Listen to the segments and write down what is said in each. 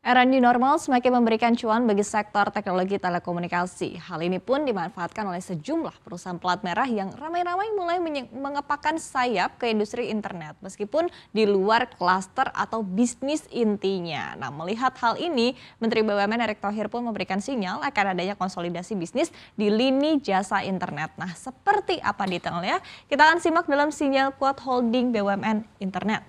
Era new normal semakin memberikan cuan bagi sektor teknologi telekomunikasi. Hal ini pun dimanfaatkan oleh sejumlah perusahaan pelat merah yang ramai-ramai mulai mengepakkan sayap ke industri internet meskipun di luar klaster atau bisnis intinya. Nah, melihat hal ini, Menteri BUMN Erick Thohir pun memberikan sinyal akan adanya konsolidasi bisnis di lini jasa internet. Nah, seperti apa detailnya? Kita akan simak dalam sinyal kuat holding BUMN Internet.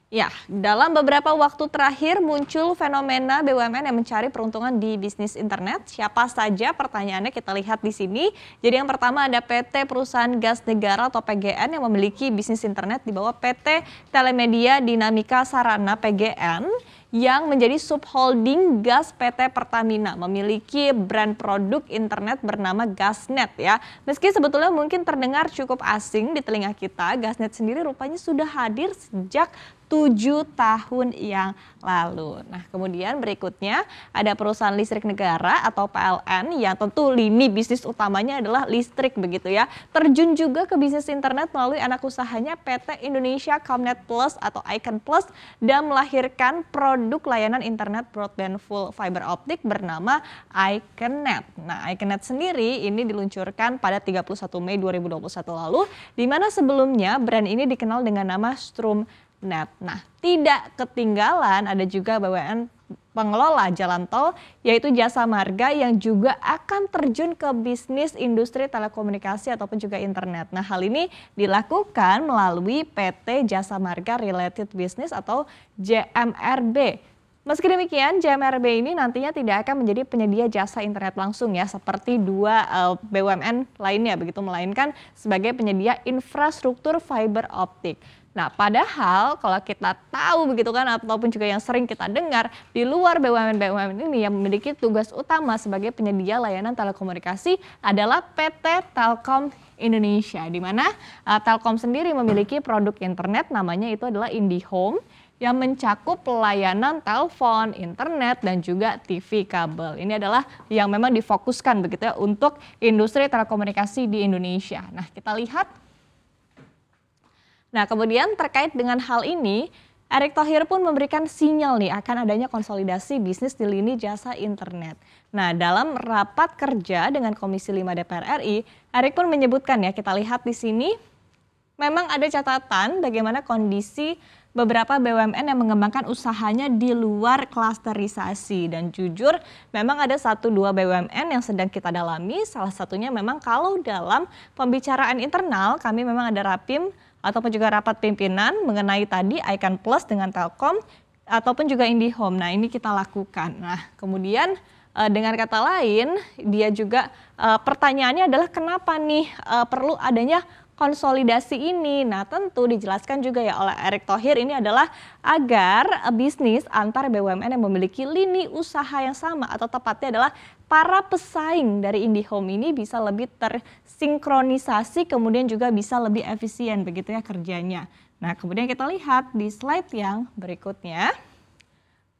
Ya, dalam beberapa waktu terakhir muncul fenomena BUMN yang mencari peruntungan di bisnis internet. Siapa saja pertanyaannya kita lihat di sini. Jadi yang pertama ada PT Perusahaan Gas Negara atau PGN yang memiliki bisnis internet di bawah PT Telemedia Dinamika Sarana PGN yang menjadi subholding gas PT Pertamina, memiliki brand produk internet bernama Gasnet ya. Meski sebetulnya mungkin terdengar cukup asing di telinga kita, Gasnet sendiri rupanya sudah hadir sejak 7 tahun yang lalu. Nah, kemudian berikutnya ada perusahaan listrik negara atau PLN yang tentu lini bisnis utamanya adalah listrik begitu ya. Terjun juga ke bisnis internet melalui anak usahanya PT Indonesia Comnet Plus atau Icon Plus dan melahirkan produk layanan internet broadband full fiber optik bernama Iconnet. Nah, Iconnet sendiri ini diluncurkan pada 31 Mei 2021 lalu, di mana sebelumnya brand ini dikenal dengan nama Stromnet. Nah, tidak ketinggalan ada juga BUMN pengelola jalan tol yaitu Jasa Marga yang juga akan terjun ke bisnis industri telekomunikasi ataupun juga internet. Nah, hal ini dilakukan melalui PT Jasa Marga Related Business atau JMRB. Meski demikian, JMRB ini nantinya tidak akan menjadi penyedia jasa internet langsung ya seperti dua BUMN lainnya begitu, melainkan sebagai penyedia infrastruktur fiber optik. Nah, padahal kalau kita tahu begitu kan ataupun juga yang sering kita dengar di luar BUMN-BUMN ini yang memiliki tugas utama sebagai penyedia layanan telekomunikasi adalah PT Telkom Indonesia, di mana Telkom sendiri memiliki produk internet namanya itu adalah IndiHome yang mencakup pelayanan telepon, internet, dan juga TV kabel. Ini adalah yang memang difokuskan begitu ya untuk industri telekomunikasi di Indonesia. Nah, kita lihat. Nah, kemudian terkait dengan hal ini, Erick Thohir pun memberikan sinyal nih akan adanya konsolidasi bisnis di lini jasa internet. Nah, dalam rapat kerja dengan Komisi 5 DPR RI, Erick pun menyebutkan ya, kita lihat di sini, memang ada catatan bagaimana kondisi beberapa BUMN yang mengembangkan usahanya di luar klasterisasi. Dan jujur memang ada 1-2 BUMN yang sedang kita dalami, salah satunya memang kalau dalam pembicaraan internal kami memang ada rapim ataupun juga rapat pimpinan mengenai tadi Icon Plus dengan Telkom ataupun juga IndiHome. Nah, ini kita lakukan. Nah, kemudian dengan kata lain dia juga pertanyaannya adalah kenapa nih perlu adanya konsolidasi ini. Nah, tentu dijelaskan juga ya oleh Erick Thohir ini adalah agar bisnis antar BUMN yang memiliki lini usaha yang sama atau tepatnya adalah para pesaing dari IndiHome ini bisa lebih tersinkronisasi kemudian juga bisa lebih efisien begitu ya kerjanya. Nah, kemudian kita lihat di slide yang berikutnya.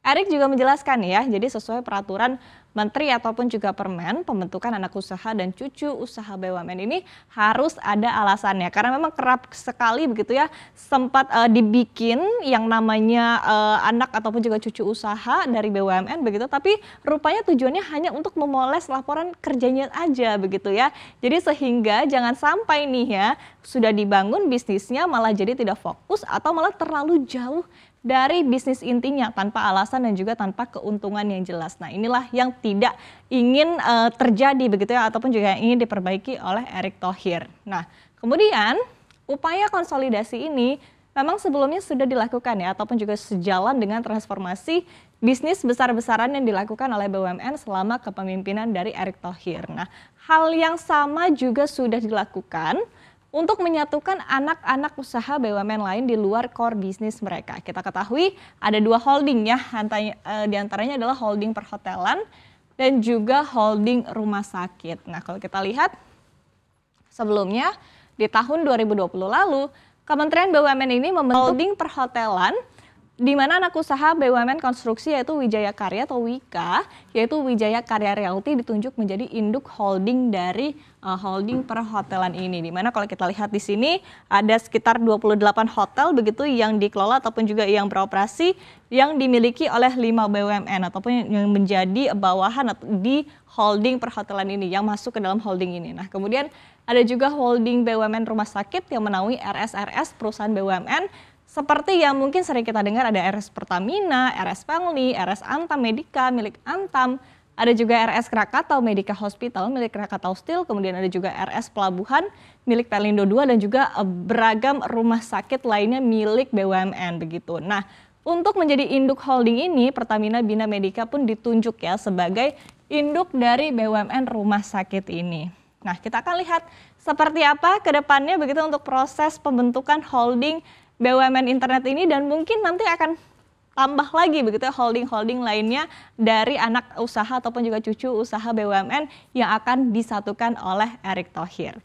Erick juga menjelaskan ya, jadi sesuai peraturan Menteri ataupun juga Permen, pembentukan anak usaha dan cucu usaha BUMN ini harus ada alasannya. Karena memang kerap sekali begitu ya, sempat dibikin yang namanya anak ataupun juga cucu usaha dari BUMN begitu, tapi rupanya tujuannya hanya untuk memoles laporan kerjanya aja begitu ya. Jadi sehingga jangan sampai nih ya, sudah dibangun bisnisnya malah jadi tidak fokus atau malah terlalu jauh dari bisnis intinya tanpa alasan dan juga tanpa keuntungan yang jelas. Nah, inilah yang tidak ingin terjadi begitu ya ataupun juga ingin diperbaiki oleh Erick Thohir. Nah, kemudian upaya konsolidasi ini memang sebelumnya sudah dilakukan ya ataupun juga sejalan dengan transformasi bisnis besar-besaran yang dilakukan oleh BUMN selama kepemimpinan dari Erick Thohir. Nah, hal yang sama juga sudah dilakukan untuk menyatukan anak-anak usaha BUMN lain di luar core bisnis mereka. Kita ketahui ada 2 holding ya, diantaranya adalah holding perhotelan dan juga holding rumah sakit. Nah, kalau kita lihat sebelumnya di tahun 2020 lalu, Kementerian BUMN ini membentuk holding perhotelan di mana anak usaha BUMN konstruksi yaitu Wijaya Karya atau Wika, yaitu Wijaya Karya Realty ditunjuk menjadi induk holding dari holding perhotelan ini. Di mana kalau kita lihat di sini ada sekitar 28 hotel begitu yang dikelola ataupun juga yang beroperasi yang dimiliki oleh 5 BUMN ataupun yang menjadi bawahan di holding perhotelan ini yang masuk ke dalam holding ini. Nah, kemudian ada juga holding BUMN rumah sakit yang menaungi RSRS perusahaan BUMN. Seperti yang mungkin sering kita dengar ada RS Pertamina, RS Family, RS Antam Medika milik Antam, ada juga RS Krakatau Medika Hospital milik Krakatau Steel, kemudian ada juga RS Pelabuhan milik Pelindo II dan juga beragam rumah sakit lainnya milik BUMN begitu. Nah, untuk menjadi induk holding ini Pertamina Bina Medica pun ditunjuk ya sebagai induk dari BUMN rumah sakit ini. Nah, kita akan lihat seperti apa ke depannya begitu untuk proses pembentukan holding BUMN internet ini dan mungkin nanti akan tambah lagi begitu holding-holding lainnya dari anak usaha ataupun juga cucu usaha BUMN yang akan disatukan oleh Erick Thohir.